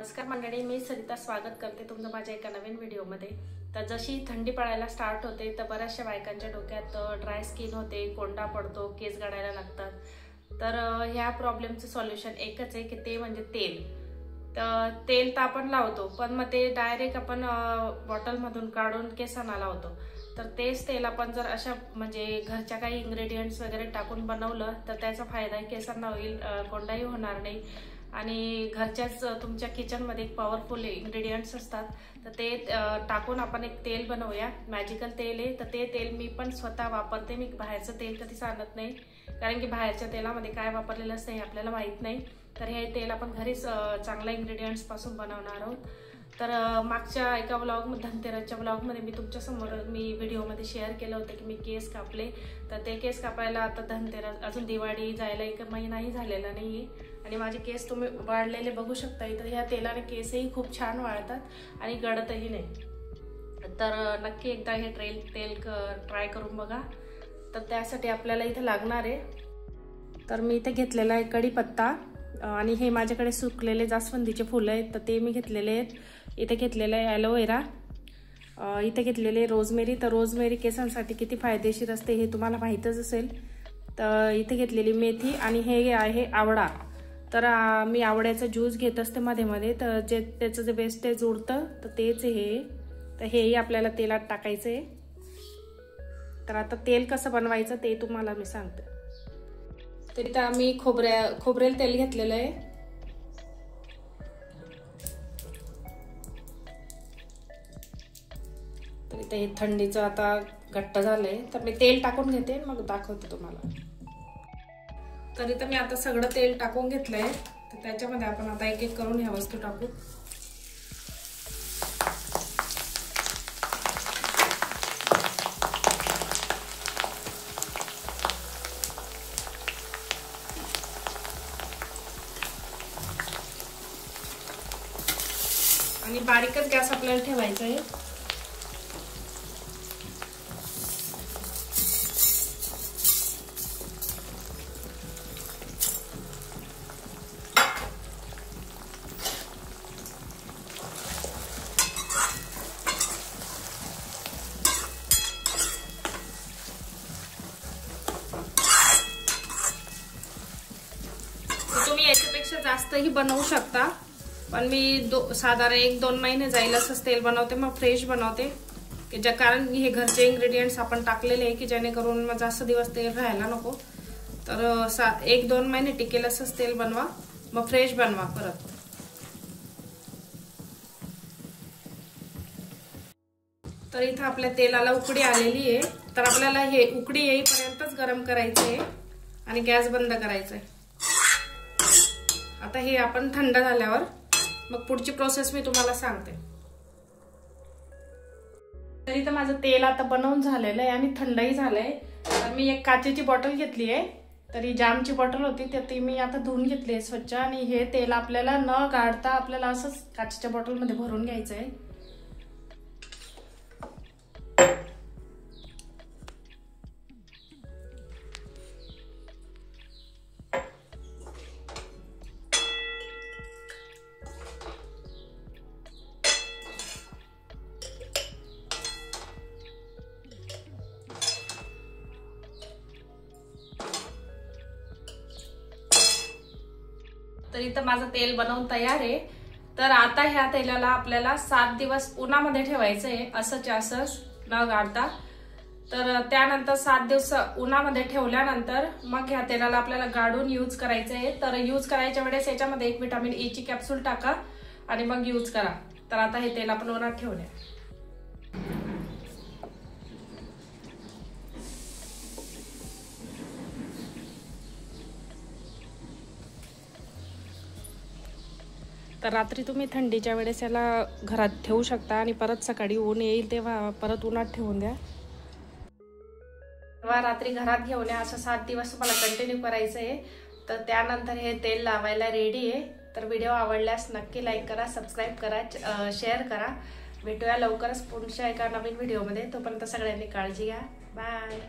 नमस्कार मंडळी, मी सरिता स्वागत करते तुमचं माझ्या एका नवीन व्हिडिओमध्ये। तर जशी थंडी पडायला स्टार्ट होते तर बऱ्याचशा बायकांच्या डोक्यात ड्राय स्किन होते, कोंडा पडतो, केस गळायला लागतात। तर ह्या प्रॉब्लेमचं सोल्युशन एकच आहे की ते म्हणजे तेल। तर तेल तर आपण लावतो पण मग ते डायरेक्ट आपण बॉटलमधून काढून केसांना लावतो। तर तेच तेल आपण जर अशा म्हणजे घरच्या काही इंग्रेडिएंट्स वगैरे टाकून बनवलं तर त्याचा फायदा केसांना होईल, कोंडाही होणार नाही। आणि घरच्याच तुमच्या किचन मध्ये एक पॉवरफुल इंग्रेडिएंट्स असतात तर ते टाकून आपण एक तेल बनवूया। मॅजिकल तेल आहे तर ते तेल मी पण स्वतः वापरते। मी बाहेरचं तेल कधीच आणत नाही कारण की बाहेरच्या तेलामध्ये काय वापरलेलं असतं हे आपल्याला माहित नाही। तर हे तेल आपण घरीच चांगल्या इंग्रेडिएंट्स पासून बनवणार आहोत। तर मागच्या एका व्लॉगमध्ये धनतेरसच्या व्लॉगमध्ये मी तुमच्या समोर व्हिडिओमध्ये शेअर केलं होतं की मी केस कापले। तर ते केस कापायला आता धनतेरस अजून दिवाळी जायला एक महिनाही झालेला नाहीये आणि माझे केस तुम्ही वाढलेले बघू शकता। तर ह्या तेलाने केसही खूप छान वाळतात आणि गळतही नाही। तर नक्की एकदा हे तेल ट्राय करून बघा। तर त्यासाठी आपल्याला इथे लागणार आहे, तर मी इथे घेतलेला आहे कढीपत्ता आणि हे माझ्याकडे सुकलेले जास्वंदीचे फुलं आहेत तर ते मी घेतलेले आहेत। इथे घेतलेलं आहे ॲलोवेरा, इथे घेतलेले रोजमेरी। तर रोजमेरी केसांसाठी किती फायदेशीर असते हे तुम्हाला माहीतच असेल। तर इथे घेतलेली मेथी आणि हे आहे आवळा। तर मी आवळ्याचा ज्यूस घेत असते मध्ये मध्ये, तर त्याचं जे वेस्टेज उरतं तर तेच हे। तर हेही आपल्याला तेलात टाकायचं आहे। तर आता तेल कसं बनवायचं ते तुम्हाला मी सांगते। तर इथं आम्ही खोबरेल तेल घेतलेलं आहे। तर इथे हे थंडीचं आता घट्ट झालंय तर मी तेल टाकून घेते मग दाखवते तुम्हाला। तर इथं मी आता सगळं तेल टाकून घेतलंय तर त्याच्यामध्ये आपण आता एक एक करून ह्या वस्तू टाकू। आणि बारीकच गॅस आपल्याला ठेवायचा आहे। तुम्ही याच्यापेक्षा जास्तही बनवू शकता पण मी साधारण 1-2 महिने जाईल असंच तेल बनवते, मग फ्रेश बनवते की कारण हे घरचे इंग्रेडिएंट्स आपण टाकलेले आहे की जेणेकरून मग जास्त दिवस तेल राहायला नको। तर 1-2 महिने टिकेल असंच तेल बनवा, मग फ्रेश बनवा परत। तर इथं आपल्या तेलाला उकडी आलेली आहे तर आपल्याला हे उकडी येईपर्यंतच गरम करायचं आहे आणि गॅस बंद करायचा आहे। आता हे आपण थंड झाल्यावर मग पुढची प्रोसेस मी तुम्हाला सांगते। तर इथं माझं तेल आता बनवून झालेलं आहे आणि थंडही झालंय। तर मी एक काचेची बॉटल घेतली आहे, तर ही जामची बॉटल होती तर ती मी आता धुवून घेतली आहे स्वच्छ। आणि हे तेल आपल्याला न गाळता आपल्याला असंच काचेच्या बॉटलमध्ये भरून घ्यायचं आहे। तर इथं माझं तेल बनवून तयार आहे। तर आता ह्या तेलाला आपल्याला 7 दिवस उन्हामध्ये ठेवायचं आहे, असंच न गाळता। तर त्यानंतर 7 दिवस उन्हामध्ये ठेवल्यानंतर मग ह्या तेलाला आपल्याला गाळून यूज करायचं आहे। तर यूज करायच्या वेळेस याच्यामध्ये एक व्हिटॅमिन ई ची कॅप्सूल टाका आणि मग यूज करा। तर आता हे तेल आपण उन्हात ठेवूया। तर रात्री तुम्ही थंडीच्या वेळेस याला घरात ठेवू शकता आणि परत सकाळी ऊन येईल तेव्हा परत उन्हात ठेवून द्या। तेव्हा रात्री घरात घेऊन या, असं 7 दिवस तुम्हाला कंटिन्यू करायचं आहे। तर त्यानंतर हे तेल लावायला रेडी आहे। तर व्हिडिओ आवडल्यास नक्की लाईक करा, सबस्क्राईब करा, शेअर करा। भेटूया लवकरच पुढच्या एका नवीन व्हिडिओमध्ये। तोपर्यंत सगळ्यांनी काळजी घ्या। बाय।